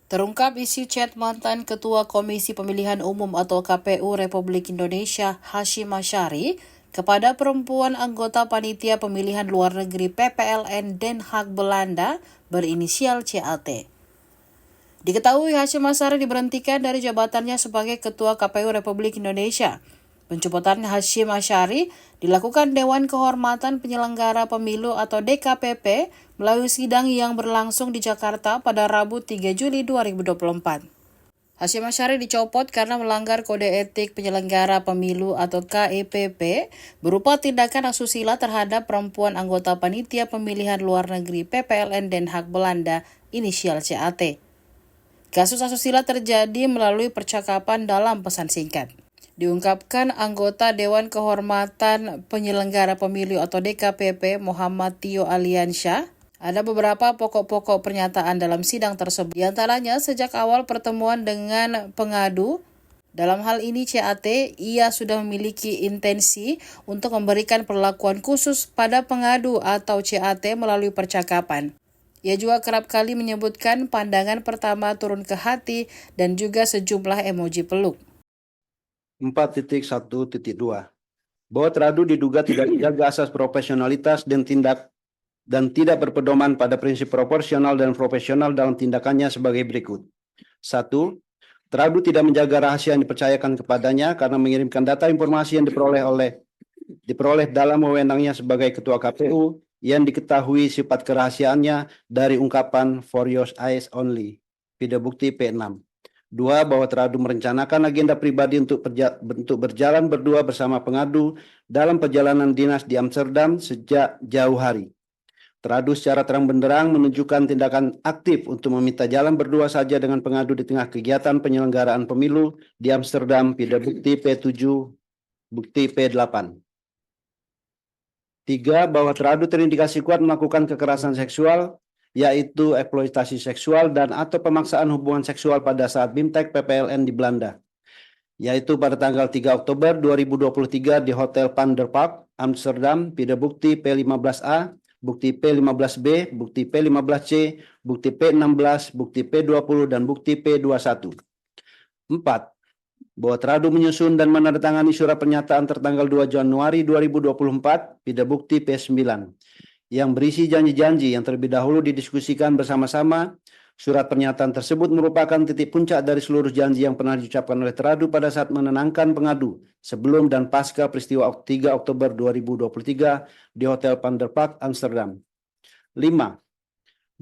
Terungkap isi chat mantan Ketua Komisi Pemilihan Umum atau KPU Republik Indonesia Hasyim Asyari kepada perempuan anggota Panitia Pemilihan Luar Negeri PPLN Den Haag Belanda berinisial CAT. Diketahui Hasyim Asyari diberhentikan dari jabatannya sebagai Ketua KPU Republik Indonesia. Pencopotan Hasyim Asyari dilakukan Dewan Kehormatan Penyelenggara Pemilu atau DKPP melalui sidang yang berlangsung di Jakarta pada Rabu 3 Juli 2024. Hasyim Asyari dicopot karena melanggar Kode Etik Penyelenggara Pemilu atau KEPP berupa tindakan asusila terhadap perempuan anggota Panitia Pemilihan Luar Negeri PPLN Den Haag Belanda inisial CAT. Kasus asusila terjadi melalui percakapan dalam pesan singkat. Diungkapkan anggota Dewan Kehormatan Penyelenggara Pemilu atau DKPP Muhammad Tio Aliansyah, ada beberapa pokok-pokok pernyataan dalam sidang tersebut. Di antaranya, sejak awal pertemuan dengan pengadu, dalam hal ini CAT, ia sudah memiliki intensi untuk memberikan perlakuan khusus pada pengadu atau CAT melalui percakapan. Ia juga kerap kali menyebutkan pandangan pertama turun ke hati dan juga sejumlah emoji peluk. 4.1.2 bahwa teradu diduga tidak menjaga asas profesionalitas dan tidak berpedoman pada prinsip proporsional dan profesional dalam tindakannya sebagai berikut. 1. Teradu tidak menjaga rahasia yang dipercayakan kepadanya karena mengirimkan data informasi yang diperoleh dalam wewenangnya sebagai Ketua KPU yang diketahui sifat kerahasiaannya dari ungkapan for your eyes only. Video bukti P6. 2. Bahwa teradu merencanakan agenda pribadi untuk berjalan berdua bersama pengadu dalam perjalanan dinas di Amsterdam sejak jauh hari. Teradu secara terang benderang menunjukkan tindakan aktif untuk meminta jalan berdua saja dengan pengadu di tengah kegiatan penyelenggaraan pemilu di Amsterdam. Video bukti P7, bukti P8. 3. Bahwa teradu terindikasi kuat melakukan kekerasan seksual, yaitu eksploitasi seksual dan atau pemaksaan hubungan seksual pada saat BIMTEK PPLN di Belanda, yaitu pada tanggal 3 Oktober 2023 di Hotel Van der Park, Amsterdam. Video bukti P15A, bukti P15B, bukti P15C, bukti P16, bukti P20, dan bukti P21. 4. Bahwa teradu menyusun dan menandatangani surat pernyataan tertanggal 2 Januari 2024, video bukti P9, yang berisi janji-janji yang terlebih dahulu didiskusikan bersama-sama. Surat pernyataan tersebut merupakan titik puncak dari seluruh janji yang pernah diucapkan oleh teradu pada saat menenangkan pengadu sebelum dan pasca peristiwa 3 Oktober 2023 di Hotel Van der Park, Amsterdam. 5.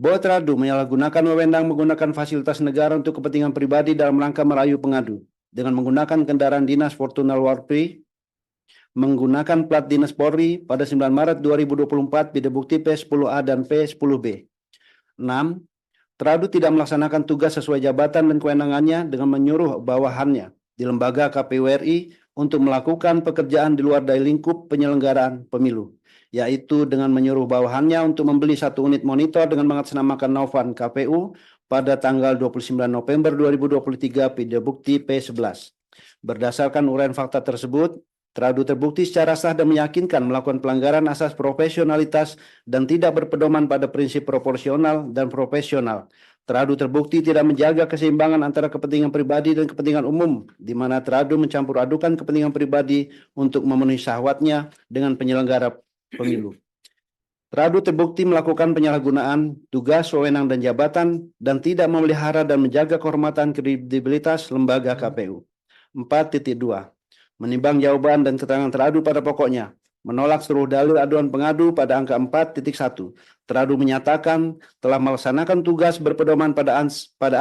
Bahwa teradu menyalahgunakan wewenang menggunakan fasilitas negara untuk kepentingan pribadi dalam rangka merayu pengadu dengan menggunakan kendaraan dinas Fortuna Warpri menggunakan plat dinas Polri pada 9 Maret 2024, video bukti P10A dan P10B. 6. Teradu tidak melaksanakan tugas sesuai jabatan dan kewenangannya dengan menyuruh bawahannya di lembaga KPU RI untuk melakukan pekerjaan di luar dari lingkup penyelenggaraan pemilu, yaitu dengan menyuruh bawahannya untuk membeli 1 unit monitor dengan mengatasnamakan Novan KPU pada tanggal 29 November 2023, video bukti P11. Berdasarkan uraian fakta tersebut, teradu terbukti secara sah dan meyakinkan melakukan pelanggaran asas profesionalitas dan tidak berpedoman pada prinsip proporsional dan profesional. Teradu terbukti tidak menjaga keseimbangan antara kepentingan pribadi dan kepentingan umum, di mana teradu mencampur adukan kepentingan pribadi untuk memenuhi syahwatnya dengan penyelenggara pemilu. Teradu terbukti melakukan penyalahgunaan tugas, wewenang, dan jabatan dan tidak memelihara dan menjaga kehormatan kredibilitas lembaga KPU. 4.2. Menimbang jawaban dan keterangan teradu pada pokoknya, menolak seluruh dalil aduan pengadu pada angka 4.1. Teradu menyatakan telah melaksanakan tugas berpedoman pada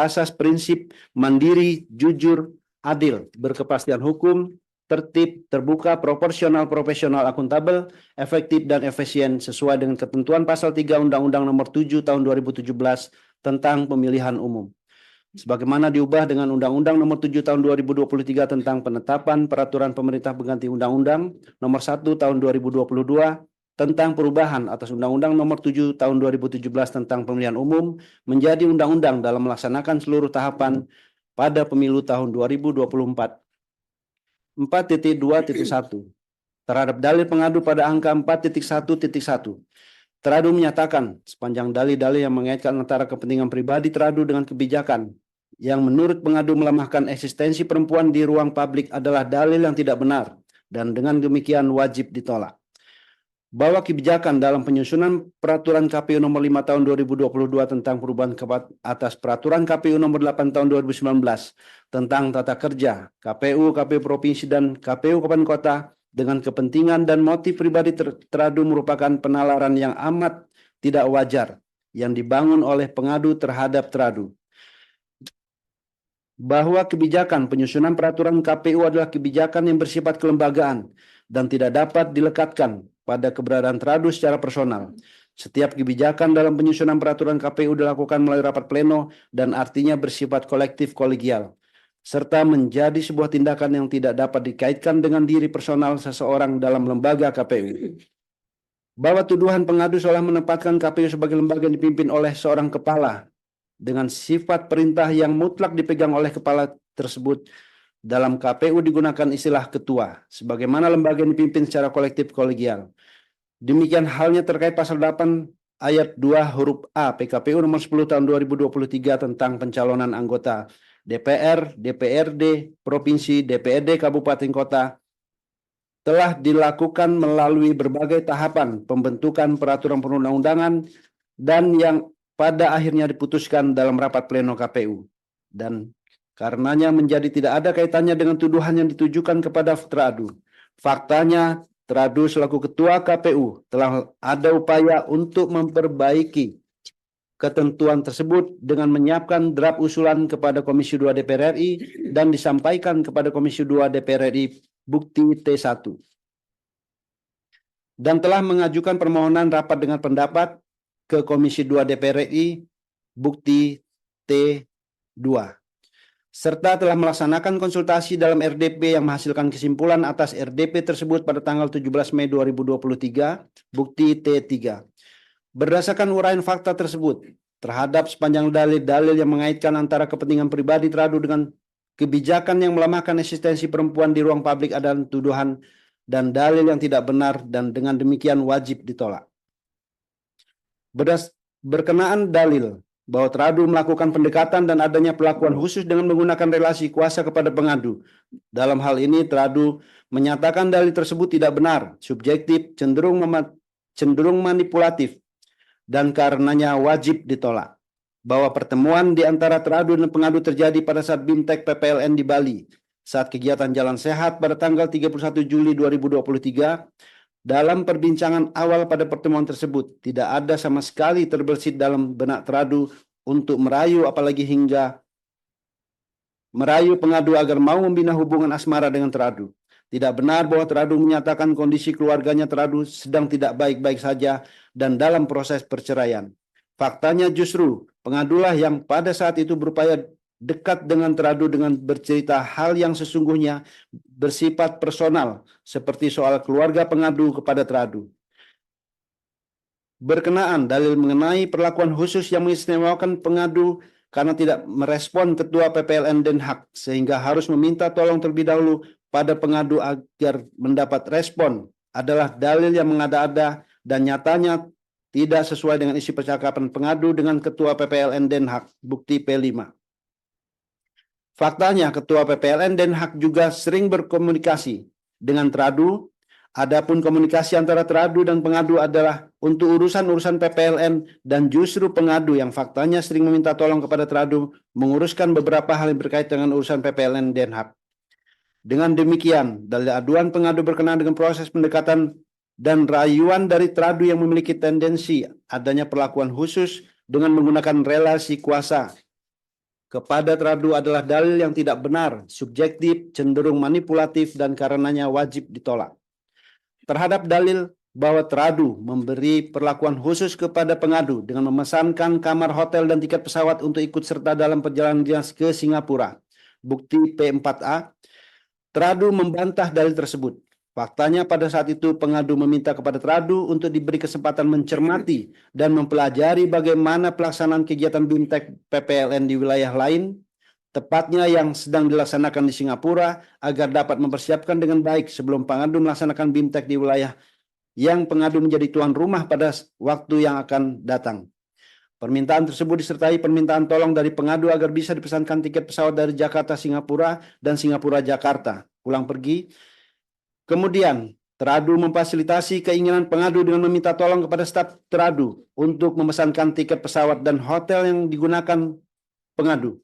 asas prinsip mandiri, jujur, adil, berkepastian hukum, tertib, terbuka, proporsional, profesional, akuntabel, efektif, dan efisien sesuai dengan ketentuan pasal 3 Undang-Undang Nomor 7 Tahun 2017 tentang Pemilihan Umum, sebagaimana diubah dengan Undang-Undang Nomor 7 Tahun 2023 tentang penetapan peraturan pemerintah pengganti Undang-Undang Nomor 1 Tahun 2022 tentang perubahan atas Undang-Undang Nomor 7 Tahun 2017 tentang Pemilihan Umum menjadi undang-undang dalam melaksanakan seluruh tahapan pada pemilu tahun 2024. 4.2.1. Terhadap dalil pengadu pada angka 4.1.1. Teradu menyatakan sepanjang dalil-dalil yang mengaitkan antara kepentingan pribadi teradu dengan kebijakan yang menurut pengadu melemahkan eksistensi perempuan di ruang publik adalah dalil yang tidak benar dan dengan demikian wajib ditolak. Bahwa kebijakan dalam penyusunan peraturan KPU nomor 5 tahun 2022 tentang perubahan atas peraturan KPU nomor 8 tahun 2019 tentang tata kerja KPU, KPU provinsi dan KPU kabupaten kota dengan kepentingan dan motif pribadi teradu merupakan penalaran yang amat tidak wajar yang dibangun oleh pengadu terhadap teradu. Bahwa kebijakan penyusunan peraturan KPU adalah kebijakan yang bersifat kelembagaan dan tidak dapat dilekatkan pada keberadaan teradu secara personal. Setiap kebijakan dalam penyusunan peraturan KPU dilakukan melalui rapat pleno dan artinya bersifat kolektif kolegial, serta menjadi sebuah tindakan yang tidak dapat dikaitkan dengan diri personal seseorang dalam lembaga KPU. Bahwa tuduhan pengadu seolah menempatkan KPU sebagai lembaga yang dipimpin oleh seorang kepala dengan sifat perintah yang mutlak dipegang oleh kepala tersebut. Dalam KPU digunakan istilah ketua, sebagaimana lembaga yang dipimpin secara kolektif kolegial. Demikian halnya terkait pasal 8 ayat 2 huruf A PKPU nomor 10 tahun 2023 tentang pencalonan anggota DPR, DPRD, Provinsi, DPRD, Kabupaten Kota telah dilakukan melalui berbagai tahapan pembentukan peraturan perundang-undangan dan yang pada akhirnya diputuskan dalam rapat pleno KPU. Dan karenanya menjadi tidak ada kaitannya dengan tuduhan yang ditujukan kepada teradu. Faktanya, teradu selaku ketua KPU telah ada upaya untuk memperbaiki ketentuan tersebut dengan menyiapkan draft usulan kepada Komisi 2 DPR RI dan disampaikan kepada Komisi 2 DPR RI bukti T1. Dan telah mengajukan permohonan rapat dengan pendapat ke Komisi 2 DPR RI bukti T2. Serta telah melaksanakan konsultasi dalam RDP yang menghasilkan kesimpulan atas RDP tersebut pada tanggal 17 Mei 2023, bukti T3. Berdasarkan uraian fakta tersebut, terhadap sepanjang dalil-dalil yang mengaitkan antara kepentingan pribadi teradu dengan kebijakan yang melemahkan eksistensi perempuan di ruang publik adalah tuduhan dan dalil yang tidak benar dan dengan demikian wajib ditolak. Berkenaan dalil bahwa teradu melakukan pendekatan dan adanya perlakuan khusus dengan menggunakan relasi kuasa kepada pengadu. Dalam hal ini teradu menyatakan dalil tersebut tidak benar, subjektif, cenderung manipulatif, dan karenanya wajib ditolak. Bahwa pertemuan di antara teradu dan pengadu terjadi pada saat BIMTEK PPLN di Bali saat kegiatan Jalan Sehat pada tanggal 31 Juli 2023. Dalam perbincangan awal pada pertemuan tersebut, tidak ada sama sekali terbersit dalam benak teradu untuk merayu apalagi hingga merayu pengadu agar mau membina hubungan asmara dengan teradu. Tidak benar bahwa teradu menyatakan kondisi keluarganya teradu sedang tidak baik-baik saja dan dalam proses perceraian. Faktanya justru pengadulah yang pada saat itu berupaya dekat dengan teradu dengan bercerita hal yang sesungguhnya bersifat personal seperti soal keluarga pengadu kepada teradu. Berkenaan dalil mengenai perlakuan khusus yang mengistimewakan pengadu karena tidak merespon ketua PPLN Den Haag sehingga harus meminta tolong terlebih dahulu pada pengadu agar mendapat respon adalah dalil yang mengada-ada dan nyatanya tidak sesuai dengan isi percakapan pengadu dengan ketua PPLN Den Haag, bukti P5. Faktanya, Ketua PPLN Den Haag juga sering berkomunikasi dengan teradu. Adapun komunikasi antara teradu dan pengadu adalah untuk urusan-urusan PPLN dan justru pengadu yang faktanya sering meminta tolong kepada teradu menguruskan beberapa hal yang berkaitan dengan urusan PPLN Den Haag. Dengan demikian, dalil aduan pengadu berkenaan dengan proses pendekatan dan rayuan dari teradu yang memiliki tendensi adanya perlakuan khusus dengan menggunakan relasi kuasa kepada teradu adalah dalil yang tidak benar, subjektif, cenderung manipulatif, dan karenanya wajib ditolak. Terhadap dalil bahwa teradu memberi perlakuan khusus kepada pengadu dengan memesankan kamar hotel dan tiket pesawat untuk ikut serta dalam perjalanan dinas ke Singapura, bukti P4A, teradu membantah dalil tersebut. Faktanya pada saat itu pengadu meminta kepada teradu untuk diberi kesempatan mencermati dan mempelajari bagaimana pelaksanaan kegiatan BIMTEK PPLN di wilayah lain, tepatnya yang sedang dilaksanakan di Singapura, agar dapat mempersiapkan dengan baik sebelum pengadu melaksanakan BIMTEK di wilayah yang pengadu menjadi tuan rumah pada waktu yang akan datang. Permintaan tersebut disertai permintaan tolong dari pengadu agar bisa dipesankan tiket pesawat dari Jakarta Singapura dan Singapura Jakarta pulang pergi. Kemudian, teradu memfasilitasi keinginan pengadu dengan meminta tolong kepada staf teradu untuk memesankan tiket pesawat dan hotel yang digunakan pengadu.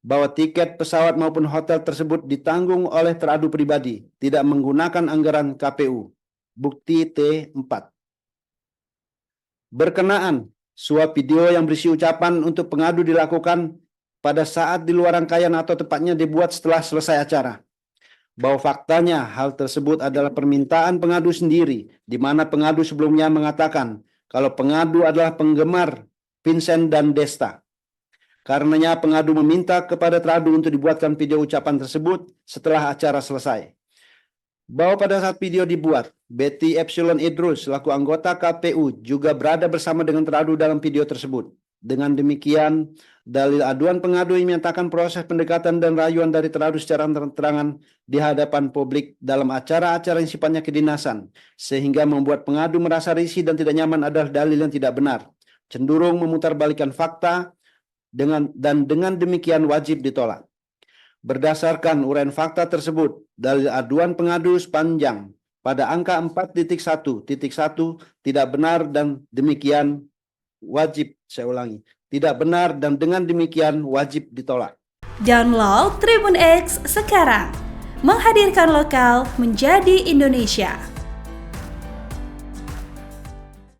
Bahwa tiket pesawat maupun hotel tersebut ditanggung oleh teradu pribadi, tidak menggunakan anggaran KPU. Bukti T4. Berkenaan, suap video yang berisi ucapan untuk pengadu dilakukan pada saat di luar rangkaian atau tepatnya dibuat setelah selesai acara. Bahwa faktanya hal tersebut adalah permintaan pengadu sendiri, di mana pengadu sebelumnya mengatakan kalau pengadu adalah penggemar Vincent dan Desta. Karenanya pengadu meminta kepada teradu untuk dibuatkan video ucapan tersebut setelah acara selesai. Bahwa pada saat video dibuat, Betty Epsilon Idrus selaku anggota KPU juga berada bersama dengan teradu dalam video tersebut. Dengan demikian, dalil aduan pengadu yang menyatakan proses pendekatan dan rayuan dari teradu secara terang-terangan di hadapan publik dalam acara-acara yang sifatnya kedinasan, sehingga membuat pengadu merasa risih dan tidak nyaman adalah dalil yang tidak benar, cenderung memutarbalikkan fakta, dengan demikian wajib ditolak. Berdasarkan uraian fakta tersebut, dalil aduan pengadu sepanjang pada angka 4.1.1 tidak benar dan demikian wajib, saya ulangi, tidak benar dan dengan demikian wajib ditolak. Download Tribun X sekarang, menghadirkan lokal menjadi Indonesia.